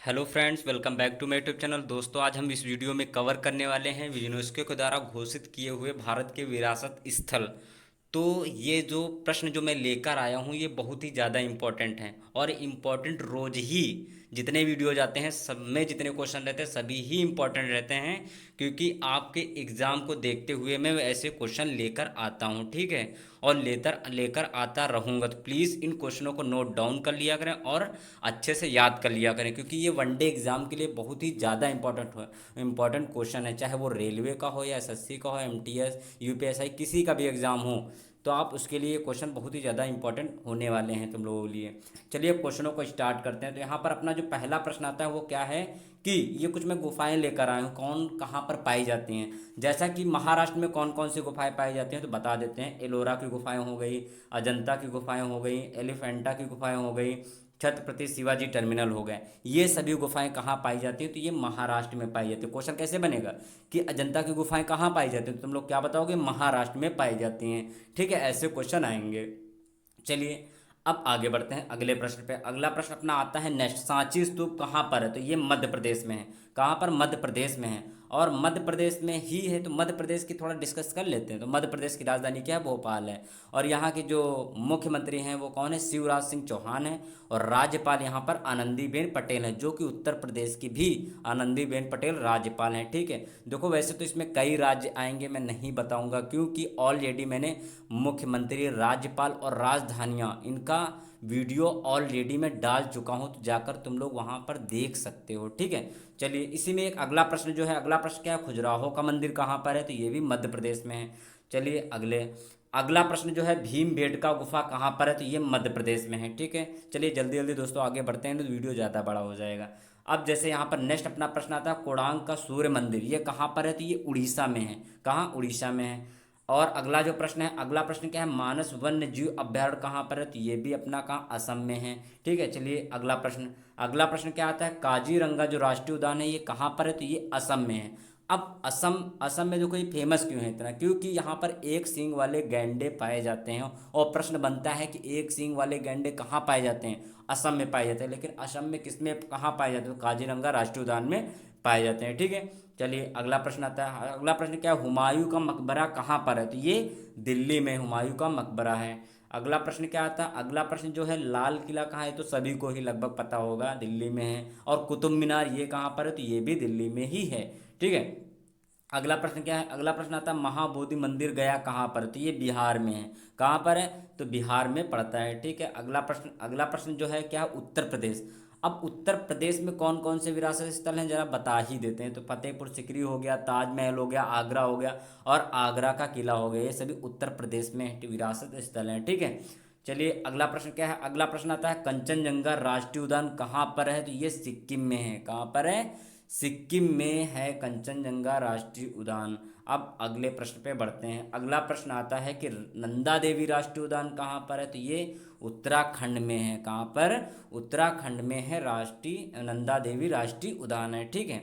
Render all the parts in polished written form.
Hello friends, welcome back to my YouTube channel. दोस्तों, आज हम इस वीडियो में कवर करने वाले हैं यूनेस्को के द्वारा घोषित किए हुए भारत के विरासत स्थल। तो ये जो प्रश्न जो मैं लेकर आया हूँ ये बहुत ही ज़्यादा इम्पोर्टेंट हैं और इम्पोर्टेंट रोज ही जितने वीडियो जाते हैं सब में जितने क्वेश्चन रहते हैं सभी ही इम्पोर्टेंट रहते हैं, क्योंकि आपके एग्ज़ाम को देखते हुए मैं ऐसे क्वेश्चन लेकर आता हूँ। ठीक है, और लेकर लेकर आता रहूँगा। तो प्लीज़ इन क्वेश्चनों को नोट डाउन कर लिया करें और अच्छे से याद कर लिया करें, क्योंकि ये वनडे एग्ज़ाम के लिए बहुत ही ज़्यादा इंपॉर्टेंट क्वेश्चन है। चाहे वो रेलवे का हो या एसएससी का हो, एमटीएस, यूपीएसआई, किसी का भी एग्ज़ाम हो, तो आप उसके लिए क्वेश्चन बहुत ही ज़्यादा इंपॉर्टेंट होने वाले हैं तुम लोगों के लिए। चलिए क्वेश्चनों को स्टार्ट करते हैं। तो यहाँ पर अपना जो पहला प्रश्न आता है वो क्या है कि ये कुछ मैं गुफाएं लेकर आया हूँ, कौन कहाँ पर पाई जाती हैं। जैसा कि महाराष्ट्र में कौन कौन सी गुफाएं पाई जाती हैं तो बता देते हैं। एलोरा की गुफाएं हो गई, अजंता की गुफाएं हो गई, एलिफेंटा की गुफाएं हो गई, छत्रपति शिवाजी टर्मिनल हो गए। ये सभी गुफाएं कहाँ पाई जाती हैं तो ये महाराष्ट्र में पाई जाती है। क्वेश्चन कैसे बनेगा कि अजंता की गुफाएं कहाँ पाई जाती हैं तो तुम लोग क्या बताओगे, महाराष्ट्र में पाई जाती हैं। ठीक है, ऐसे क्वेश्चन आएंगे। चलिए अब आगे बढ़ते हैं अगले प्रश्न पे। अगला प्रश्न अपना आता है नेक्स्ट, सांची स्तूप कहाँ पर है तो ये मध्य प्रदेश में है। कहाँ पर, मध्य प्रदेश में है। और मध्य प्रदेश में ही है तो मध्य प्रदेश की थोड़ा डिस्कस कर लेते हैं। तो मध्य प्रदेश की राजधानी क्या है, भोपाल है। और यहाँ के जो मुख्यमंत्री हैं वो कौन है, शिवराज सिंह चौहान है। और राज्यपाल यहाँ पर आनंदीबेन पटेल हैं, जो कि उत्तर प्रदेश की भी आनंदीबेन पटेल राज्यपाल हैं। ठीक है, देखो वैसे तो इसमें कई राज्य आएंगे, मैं नहीं बताऊंगा क्योंकि ऑलरेडी मैंने मुख्यमंत्री, राज्यपाल और राजधानियाँ इनका वीडियो ऑलरेडी मैं डाल चुका हूँ, तो जाकर तुम लोग वहाँ पर देख सकते हो। ठीक है, चलिए इसी में एक अगला प्रश्न जो है, अगला प्रश्न क्या है, खजुराहो का मंदिर कहाँ पर है तो ये भी मध्य प्रदेश में है। चलिए अगला प्रश्न जो है, भीमबेटका गुफा कहाँ पर है तो ये मध्य प्रदेश में है। ठीक है, चलिए जल्दी जल्दी दोस्तों आगे बढ़ते हैं, तो वीडियो ज़्यादा बड़ा हो जाएगा। अब जैसे यहाँ पर नेक्स्ट अपना प्रश्न आता है, कोणार्क का सूर्य मंदिर ये कहाँ पर है तो ये उड़ीसा में है। कहाँ, उड़ीसा में है। और अगला जो प्रश्न है, अगला प्रश्न क्या है, मानस वन्य जीव अभ्यारण्य कहाँ पर है तो ये भी अपना कहाँ, असम में है। ठीक है, चलिए अगला प्रश्न क्या आता है, काजीरंगा जो राष्ट्रीय उद्यान है ये कहाँ पर है तो ये असम में है। अब असम असम में देखो ये फेमस क्यों है इतना, क्योंकि यहाँ पर एक सींग वाले गैंडे पाए जाते हैं। और प्रश्न बनता है कि एक सींग वाले गैंडे कहाँ पाए जाते हैं, असम में पाए जाते हैं। लेकिन असम में किसमें कहाँ पाए जाते हैं, तो काजीरंगा राष्ट्रीय उद्यान में पाए जाते हैं। ठीक है, चलिए अगला प्रश्न आता है। अगला प्रश्न क्या है, हुमायूं का मकबरा कहाँ पर है तो ये दिल्ली में हुमायूं का मकबरा है। अगला प्रश्न क्या आता है, अगला प्रश्न जो है, लाल किला कहाँ है तो सभी को ही लगभग पता होगा, दिल्ली में है। और कुतुब मीनार ये कहाँ पर है तो ये भी दिल्ली में ही है। ठीक है, अगला प्रश्न क्या है, अगला प्रश्न आता है, महाबोधि मंदिर गया कहाँ पर है तो ये बिहार में है। कहाँ पर है तो बिहार में पड़ता है। ठीक है, अगला प्रश्न जो है क्या है, उत्तर प्रदेश। अब उत्तर प्रदेश में कौन कौन से विरासत स्थल हैं जरा बता ही देते हैं। तो फतेहपुर सिकरी हो गया, ताजमहल हो गया, आगरा हो गया और आगरा का किला हो गया, ये सभी उत्तर प्रदेश में विरासत स्थल हैं। ठीक है, चलिए अगला प्रश्न क्या है, अगला प्रश्न आता है, कंचनजंगा राष्ट्रीय उद्यान कहाँ पर है तो ये सिक्किम में है। कहाँ पर है, सिक्किम में है कंचनजंगा राष्ट्रीय उद्यान। अब अगले प्रश्न पे बढ़ते हैं। अगला प्रश्न आता है कि नंदा देवी राष्ट्रीय उद्यान कहाँ पर है तो ये उत्तराखंड में है। कहाँ पर, उत्तराखंड में है राष्ट्रीय नंदा देवी राष्ट्रीय उद्यान है। ठीक है,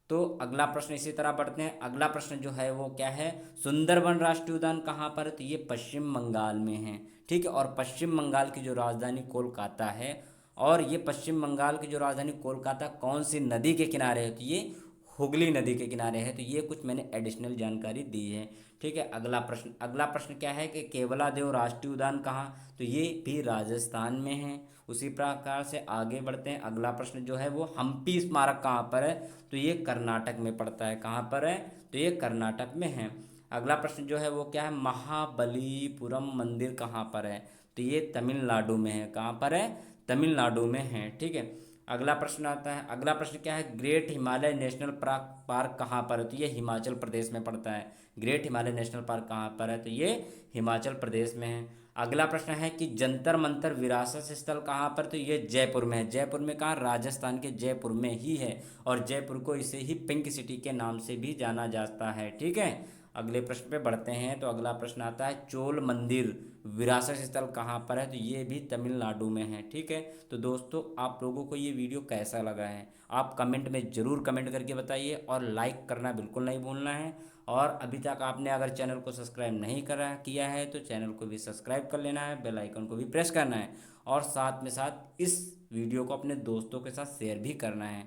तो अगला प्रश्न इसी तरह बढ़ते हैं। अगला प्रश्न जो है वो क्या है, सुंदरबन राष्ट्रीय उद्यान कहाँ पर है तो ये पश्चिम बंगाल में है। ठीक है, और पश्चिम बंगाल की जो राजधानी कोलकाता है, और ये पश्चिम बंगाल की जो राजधानी कोलकाता कौन सी नदी के किनारे है तो ये हुगली नदी के किनारे है। तो ये कुछ मैंने एडिशनल जानकारी दी है। ठीक है, अगला प्रश्न क्या है कि केवलादेव राष्ट्रीय उद्यान कहाँ तो ये भी राजस्थान में है। उसी प्रकार से आगे बढ़ते हैं। अगला प्रश्न जो है वो हम्पी स्मारक कहाँ पर है तो ये कर्नाटक में पड़ता है। कहाँ पर है तो ये कर्नाटक में है। अगला प्रश्न जो है वो क्या है, महाबलीपुरम मंदिर कहाँ पर है तो ये तमिलनाडु में है। कहाँ पर है, तमिलनाडु में है। ठीक है, अगला प्रश्न आता है। अगला प्रश्न क्या है, ग्रेट हिमालय नेशनल पार्क कहाँ पर है तो ये हिमाचल प्रदेश में पड़ता है। ग्रेट हिमालय नेशनल पार्क कहाँ पर है तो ये हिमाचल प्रदेश में है। अगला प्रश्न है कि जंतर मंतर विरासत स्थल कहाँ पर तो ये जयपुर में है। जयपुर में कहाँ, राजस्थान के जयपुर में ही है। और जयपुर को इसे ही पिंक सिटी के नाम से भी जाना जाता है। ठीक है, अगले प्रश्न पे बढ़ते हैं। तो अगला प्रश्न आता है, चोल मंदिर विरासत स्थल कहाँ पर है तो ये भी तमिलनाडु में है। ठीक है, तो दोस्तों आप लोगों को ये वीडियो कैसा लगा है आप कमेंट में ज़रूर कमेंट करके बताइए, और लाइक करना बिल्कुल नहीं भूलना है। और अभी तक आपने अगर चैनल को सब्सक्राइब नहीं करा किया है तो चैनल को भी सब्सक्राइब कर लेना है, बेल आइकन को भी प्रेस करना है और साथ में साथ इस वीडियो को अपने दोस्तों के साथ शेयर भी करना है।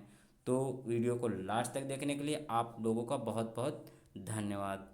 तो वीडियो को लास्ट तक देखने के लिए आप लोगों का बहुत बहुत धन्यवाद।